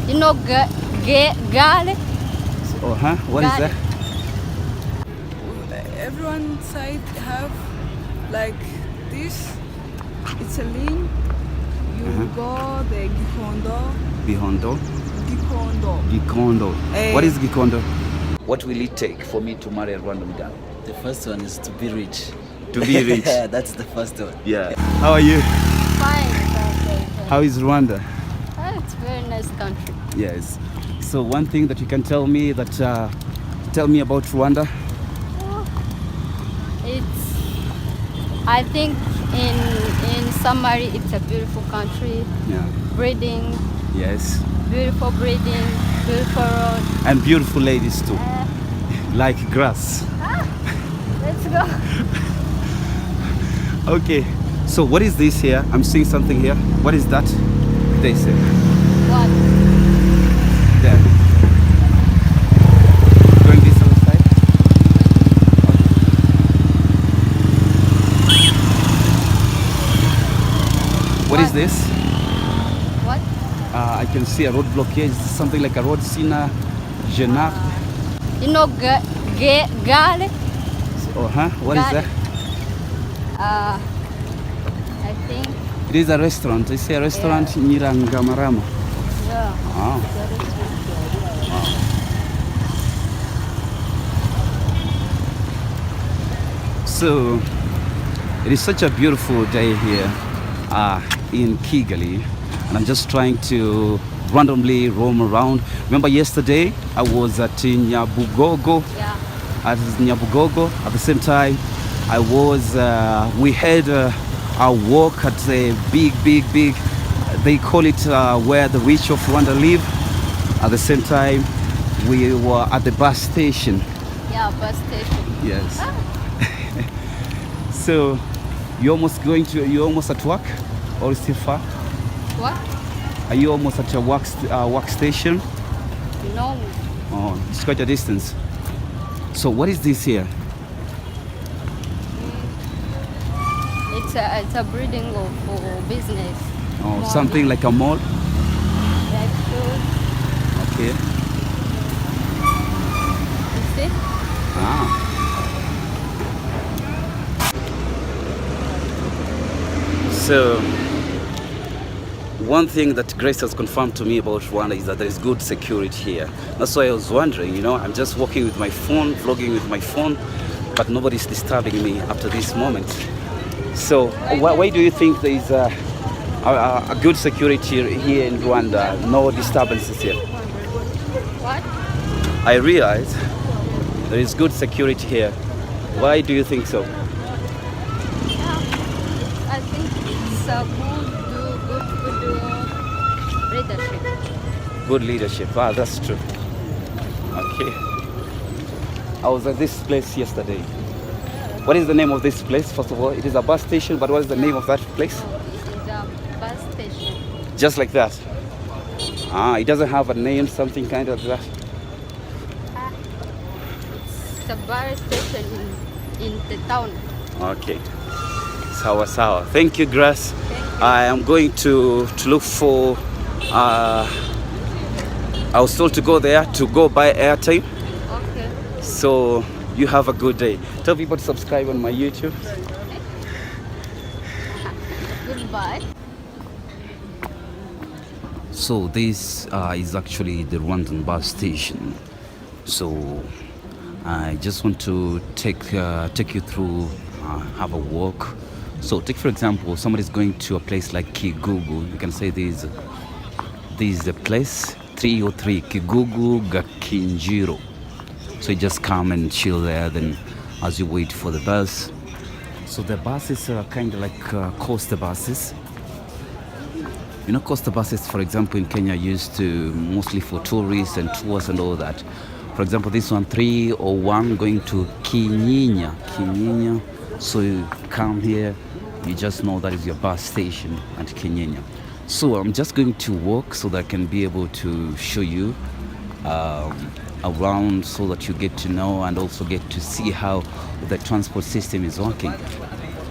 You know Kigali? What is that? Everyone side have like this. It's a link. You go the Gikondo. Gikondo. What is Gikondo? What will it take for me to marry a random girl? The first one is to be rich. To be rich? Yeah, that's the first one. Yeah. How are you? Fine. How is Rwanda? It's a very nice country. Yes. So one thing that you can tell me tell me about Rwanda. I think in summary, it's a beautiful country. Yeah. Breeding. Yes. Beautiful breeding. Beautiful road. And beautiful ladies too. Like grass. Let's go. Okay. So what is this here? I'm seeing something here. What is that? They say. What? There. Going this other side. What is this? What? I can see a roadblock here. Is this something like a road Sina Genac? You know Kigali? What is Gali. that? I think. It is a restaurant. I see a restaurant Nyirangamarama. Yeah. Oh. So it is such a beautiful day here in Kigali, and I'm just trying to randomly roam around. Remember yesterday I was at Nyabugogo. Yeah. At Nyabugogo. At the same time, I was. We had a walk at the big. They call it where the rich of Rwanda live. At the same time, we were at the bus station. Yeah, bus station. Yes. So, you're almost at work, or still far? What? Are you almost at your workstation? No. Oh, it's quite a distance. So, what is this here? It's a breeding for business. Oh, Mall. something like a mall. Like food. Okay. You see? Ah. So, one thing that Grace has confirmed to me about Rwanda is that there is good security here. That's why I was wondering, I'm just walking with my phone, vlogging with my phone, but nobody's disturbing me up to this moment. So, why do you think there is a good security here in Rwanda? No disturbances here. What? I realize there is good security here. Why do you think so? I think it's a good leadership. Good leadership. That's true. Okay. I was at this place yesterday. What is the name of this place? First of all, it is a bus station, but what is the name of that place? It is a bus station. Just like that. It doesn't have a name, something kind of that. It's a bus station in the town. Okay. Sawa. Thank you, Grass. Thank you. I am going to look for. I was told to go there to go buy airtime. Okay. So you have a good day. Tell people to subscribe on my YouTube. Goodbye. So this is actually the Rwandan bus station. So I just want to take you through, have a walk. So take for example, somebody's going to a place like Kigugu. You can say this is the place 303 Kigugu Gakinjiro. So you just come and chill there. Then as you wait for the bus. So the buses are kind of like coaster buses. Coaster buses, for example, in Kenya are used to mostly for tourists and tours and all that. For example, this one 301 going to Kinyinya. So you come here, you just know that is your bus station at Kinyinya. So I'm just going to walk so that I can be able to show you around, so that you get to know and also get to see how the transport system is working.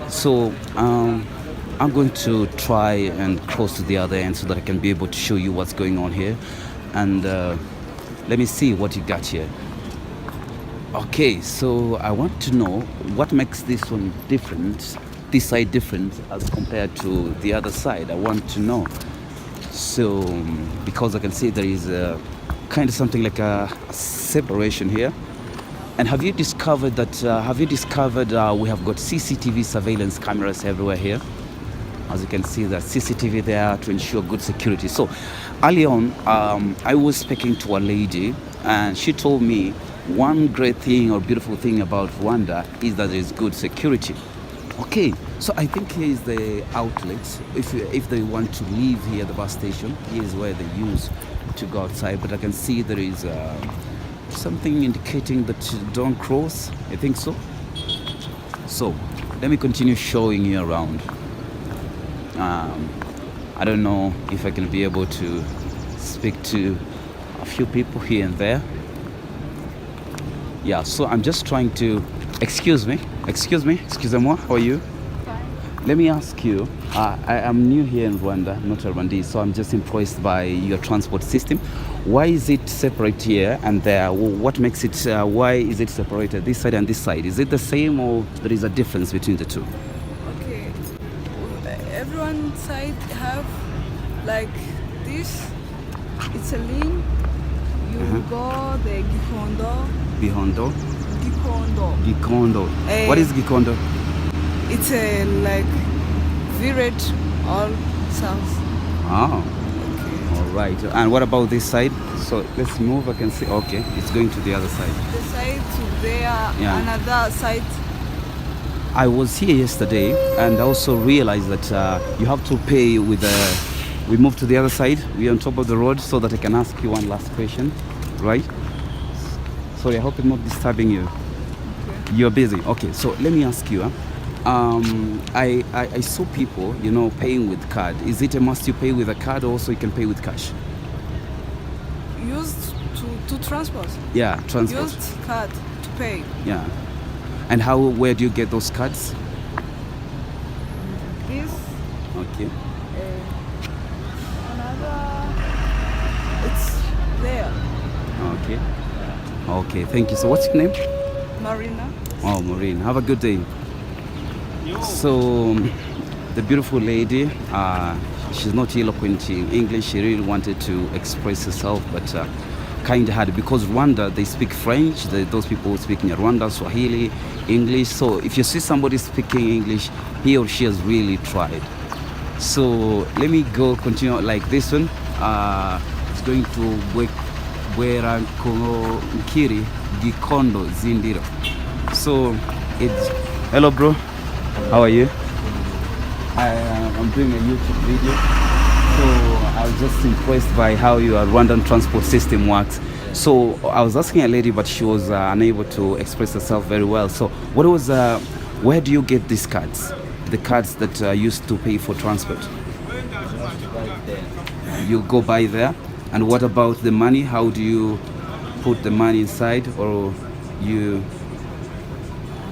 So I'm going to try and cross to the other end so that I can be able to show you what's going on here. and let me see what you got here. Okay, so I want to know what makes this one different, this side different as compared to the other side. I want to know. So, because I can see there is kind of something like a separation here. And have you discovered that? We have got CCTV surveillance cameras everywhere here? As you can see, the CCTV there to ensure good security. So, early on, I was speaking to a lady, and she told me one great thing or beautiful thing about Rwanda is that there is good security. Okay, so I think here is the outlet. If they want to leave here at the bus station, here is where they use to go outside. But I can see there is something indicating that you don't cross. I think so. So let me continue showing you around. I don't know if I can be able to speak to a few people here and there. Yeah, so I'm just trying to, excusez-moi, how are you? Fine. Let me ask you, I am new here in Rwanda, not a Rwandese, so I'm just impressed by your transport system. Why is it separate here and there? What makes it, why is it separated, this side and this side? Is it the same or there is a difference between the two? Okay. Everyone side have like this. It's a link. You go the Gikondo. Gikondo? Gikondo. What is Gikondo? It's a like village all south. Oh, Okay. all right. And what about this side? So let's move. I can see. Okay, it's going to the other side. The side to there, Yeah. another side. I was here yesterday and I also realized that you have to pay with we moved to the other side. We're on top of the road so that I can ask you one last question, right? Sorry, I hope I'm not disturbing you. Okay. You're busy. Okay, so let me ask you. I saw people, paying with card. Is it a must you pay with a card or also you can pay with cash? Used to transport. Yeah, transport. Used card to pay. Yeah. And where do you get those cards? This Okay. another. It's there. Okay. Okay, thank you. So what's your name? Marina. Oh, Maureen. Have a good day. So, the beautiful lady, she's not eloquent in English. She really wanted to express herself, but kind of hard because Rwanda, they speak French. Those people speaking in Rwanda, Swahili, English. So, if you see somebody speaking English, he or she has really tried. So, let me continue like this one. It's going to Nkiri Gikondo Zindiro. So, hello, bro. How are you? I'm doing a YouTube video, so I was just impressed by how your Rwandan transport system works. So I was asking a lady, but she was unable to express herself very well. So where do you get these cards? The cards that are used to pay for transport? You go buy there. And what about the money? How do you put the money inside, or you?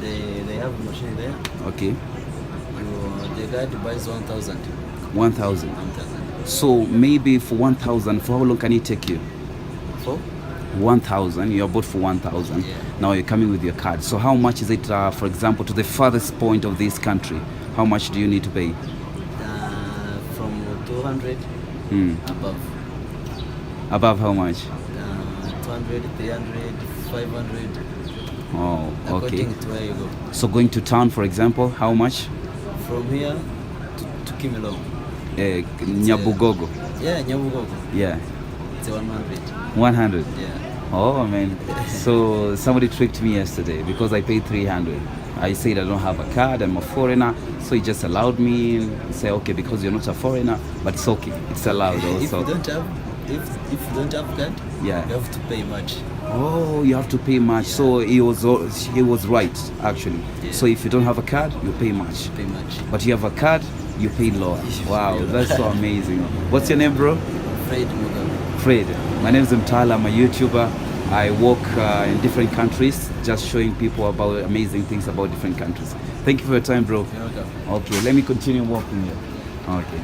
They have a machine there. Okay. The guide buys 1,000. 1,000. 1,000. So maybe for 1,000, for how long can it take you? For? 1,000. You're bought for 1,000. Yeah. Now you're coming with your card. So how much is it, for example, to the farthest point of this country? How much do you need to pay? From 200 above. Above how much? 200, 300, 500. Oh, okay. According to where you go. So going to town, for example, how much? From here to Kimilong. Nyabugogo. Yeah, Nyabugogo. Yeah. It's 100. 100. Yeah. Oh man. So somebody tricked me yesterday because I paid 300. I said I don't have a card, I'm a foreigner, so he just allowed me and say, okay, because you're not a foreigner, but it's okay, it's allowed also. If you don't have card, Yeah. you have to pay much. Oh, you have to pay much. Yeah. So he was right actually. Yeah. So if you don't have a card, you pay much. Pay much. But you have a card, you pay lower. Wow, that's so amazing. What's your name, bro? Fred Mugabe. Fred. My name is Mtala. I'm a YouTuber. I work in different countries, just showing people about amazing things about different countries. Thank you for your time, bro. You're welcome. Okay, let me continue walking here. Okay.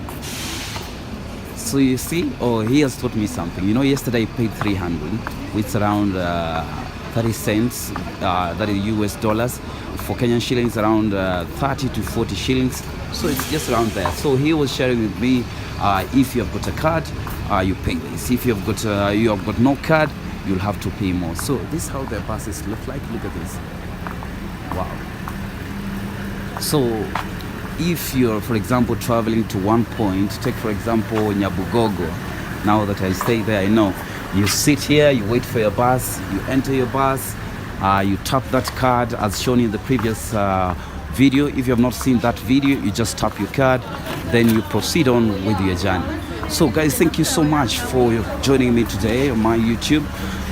So you see, oh, he has taught me something. You know, yesterday I paid 300, which is around 30 cents, that is US dollars. For Kenyan shillings, around 30 to 40 shillings. So it's just around there. So he was sharing with me, if you have got a card, you pay this. If you have got no card, you'll have to pay more. So this is how the buses look like. Look at this. Wow. So if you're, for example, traveling to one point, take for example Nyabugogo. Now that I stay there, I know. You sit here, you wait for your bus, you enter your bus, you tap that card as shown in the previous video. If you have not seen that video, you just tap your card, then you proceed on with your journey. So guys, thank you so much for joining me today on my YouTube.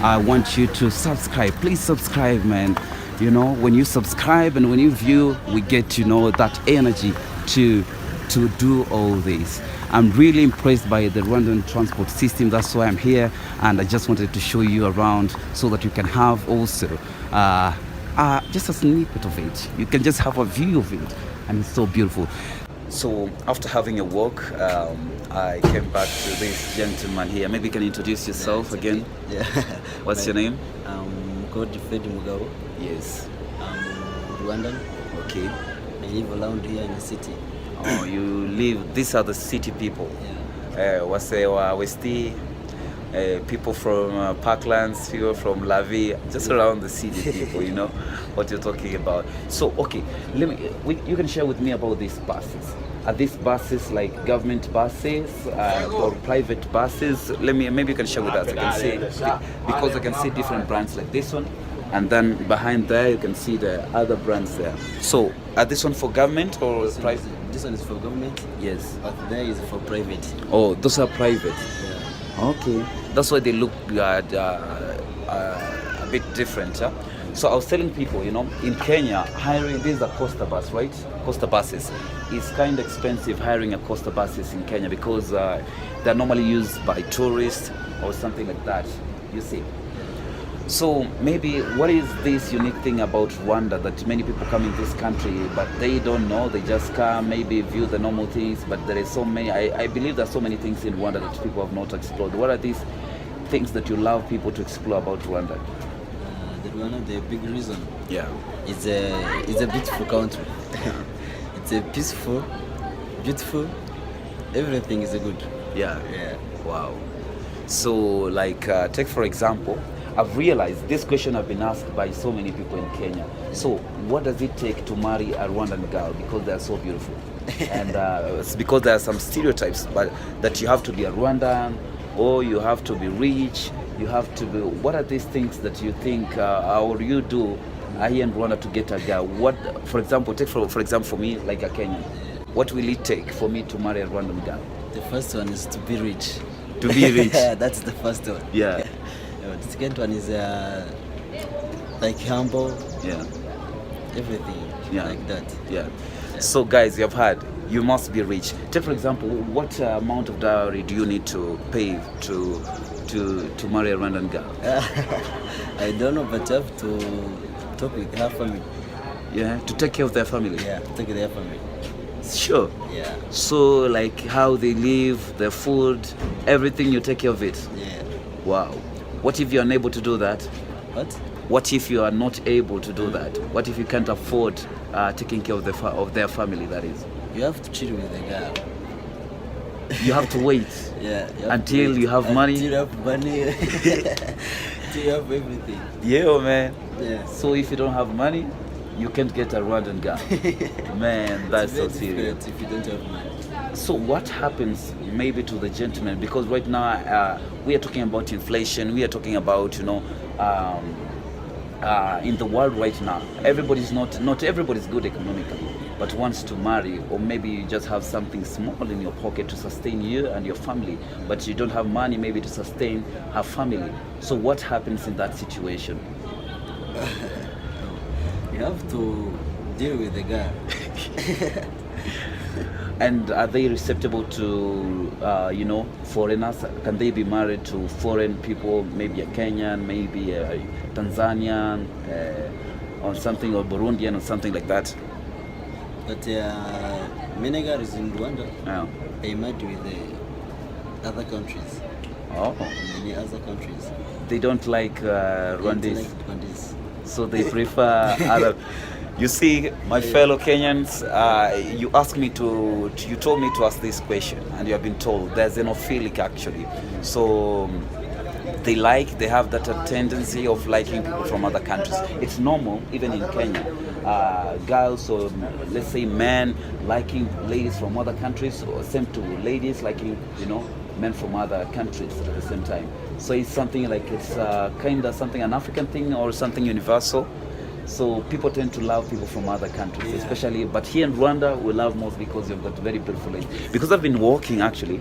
I want you to subscribe. Please subscribe, man. You know, when you subscribe and when you view, we get, you know, that energy to do all this. I'm really impressed by the Rwandan transport system. That's why I'm here, and I just wanted to show you around so that you can have also just a snippet of it. You can just have a view of it, and it's so beautiful. So after having a walk, I came back to this gentleman here. Maybe you can introduce yourself again. Yeah. What's your name? Called Mugabo. Yes. I'm Rwandan. Okay. I live around here in the city. Oh, you live. These are the city people. Yeah. Westi, people from Parklands, people from Lavi, just around the city people. You know what you're talking about. So okay, you can share with me about these buses. Are these buses like government buses or private buses? Maybe you can share with us. I can see, because I can see different brands like this one, and then behind there you can see the other brands there. So are this one for government or private? This one is for government. Yes. But there is for private. Oh, those are private. Yeah. Okay. That's why they look a bit different. Huh? So I was telling people, you know, in Kenya, hiring, this is a Costa bus, right? Costa buses. It's kind of expensive hiring a Costa buses in Kenya because they're normally used by tourists or something like that, you see. So maybe what is this unique thing about Rwanda that many people come in this country but they don't know, they just come, maybe view the normal things, but there is so many, I believe there's so many things in Rwanda that people have not explored. What are these things that you love people to explore about Rwanda? The big reason. Yeah. It's a beautiful country. It's a peaceful, beautiful. Everything is good. Yeah. Yeah. Wow. So like take for example, I've realized this question have been asked by so many people in Kenya. So what does it take to marry a Rwandan girl because they are so beautiful? And it's because there are some stereotypes, but that you have to be a Rwandan, or you have to be rich, you have to be. What are these things that you think or you do here in Rwanda to get a girl? What, for example, take for example for me, like a Kenyan, what will it take for me to marry a Rwandan girl? The first one is to be rich. To be rich. That's the first one. Yeah. The second one is like humble. Yeah. Everything. Yeah. Like that. Yeah. So guys, you've heard, you must be rich. Take for example, what amount of dowry do you need to pay to marry a Rwandan girl? I don't know, but you have to talk with her family. Yeah, to take care of their family. Yeah, take care of their family. Sure. Yeah. So like how they live, their food, everything, you take care of it. Yeah. Wow. What if you're unable to do that? What? What if you are not able to do that? What if you can't afford taking care of their family, that is? You have to chill with the girl. You have to wait. Yeah. Until you have money. Until you have money. Until you have everything. Yeah, man. Yeah. So if you don't have money, you can't get a Rwandan girl. Man, that's so It's very serious. difficult if you don't have money. So what happens maybe to the gentleman? Because right now we are talking about inflation. We are talking about, you know, in the world right now, everybody's not everybody's good economically, but wants to marry, or maybe you just have something small in your pocket to sustain you and your family, but you don't have money maybe to sustain her family. So what happens in that situation? You have to deal with the girl. And are they receptible to, you know, foreigners? Can they be married to foreign people, maybe a Kenyan, maybe a Tanzanian, or something, or Burundian, or something like that? But many girls in Rwanda, Yeah. they married with other countries. Oh, Many other countries. they don't like Rwandese, Like Rwandese. so they prefer Arab. You see, my fellow Kenyans, you asked me you told me to ask this question, and you have been told there's xenophilic actually. So they have that tendency of liking people from other countries. It's normal, even in Kenya. Girls or let's say men liking ladies from other countries, or same to ladies liking, men from other countries at the same time. So it's something like it's kind of something an African thing or something universal. So people tend to love people from other countries, especially. But here in Rwanda, we love most because you've got very beautiful ladies. Because I've been walking actually,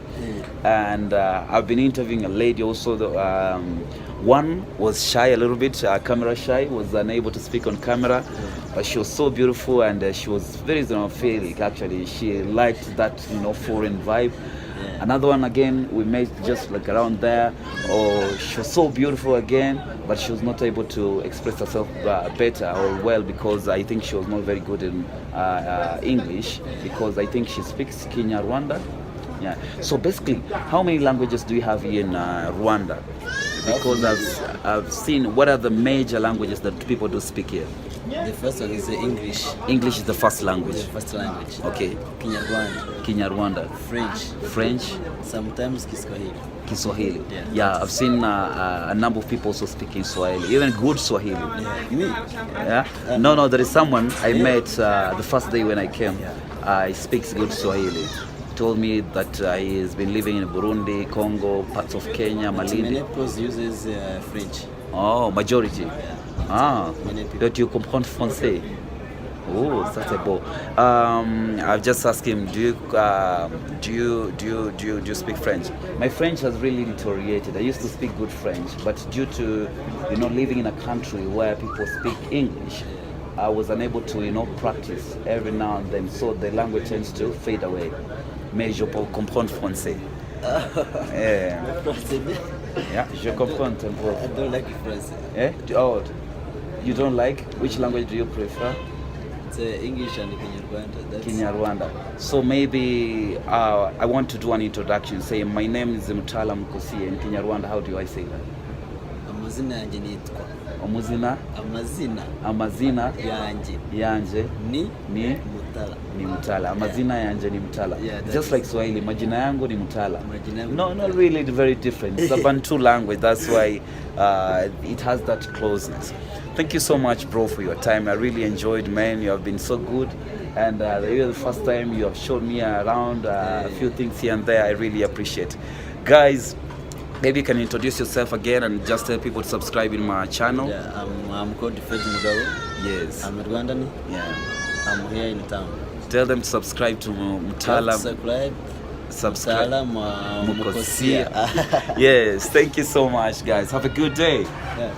and I've been interviewing a lady also. One was shy a little bit, camera shy, was unable to speak on camera, but she was so beautiful and she was very xenophilic actually. She liked that foreign vibe. Another one again, we met just like around there. Oh, she was so beautiful again, but she was not able to express herself better or well because I think she was not very good in English because I think she speaks Kinyarwanda. Yeah. So basically, how many languages do you have here in Rwanda? Because I've seen what are the major languages that people do speak here. The first one is English. English is the first language. The first language. Okay. Kinyarwanda. Kinyarwanda. French. French. Sometimes Kiswahili. Kiswahili. Yeah. Yeah, I've seen a number of people also speaking Swahili, even good Swahili. Yeah. Me? Yeah? No, there is someone I met the first day when I came. He speaks good Swahili. Told me that he has been living in Burundi, Congo, parts of Kenya, Malindi. Many people uses French. Oh, majority. Yeah. Ah, Many people. that you comprends français. Oh, ça c'est beau. I've just asked him, do you speak French? My French has really deteriorated. I used to speak good French, but due to living in a country where people speak English, I was unable to practice every now and then, so the language tends to fade away. Mais je peux comprendre français. Yeah. Yeah, je comprends un peu. I don't like French. Eh? Oh, you don't like? Which language do you prefer? It's English and Kinyarwanda. Kinyarwanda. So maybe I want to do an introduction. Say, my name is Mutala Mukosi. In Kinyarwanda, how do I say that? Amazina yanjye nitwa. Amazina yanje ni Mutala. Amazina yanje ni Mutala. Yeah, just like Swahili, majina yangu ni Mutala. No, Mutala. not really very different. It's a Bantu language. That's why it has that closeness. Thank you so much, bro, for your time. I really enjoyed, man. You have been so good. And the first time you have showed me around a few things here and there. I really appreciate. Guys, maybe you can introduce yourself again and just tell people to subscribe in my channel. Yeah, I'm called Fred Mugabo. Yes. I'm a Rwandan. Yeah. I'm here in town. Tell them to subscribe to Mutala. Subscribe. Mukosia. Yes. Thank you so much, guys. Have a good day. Yeah.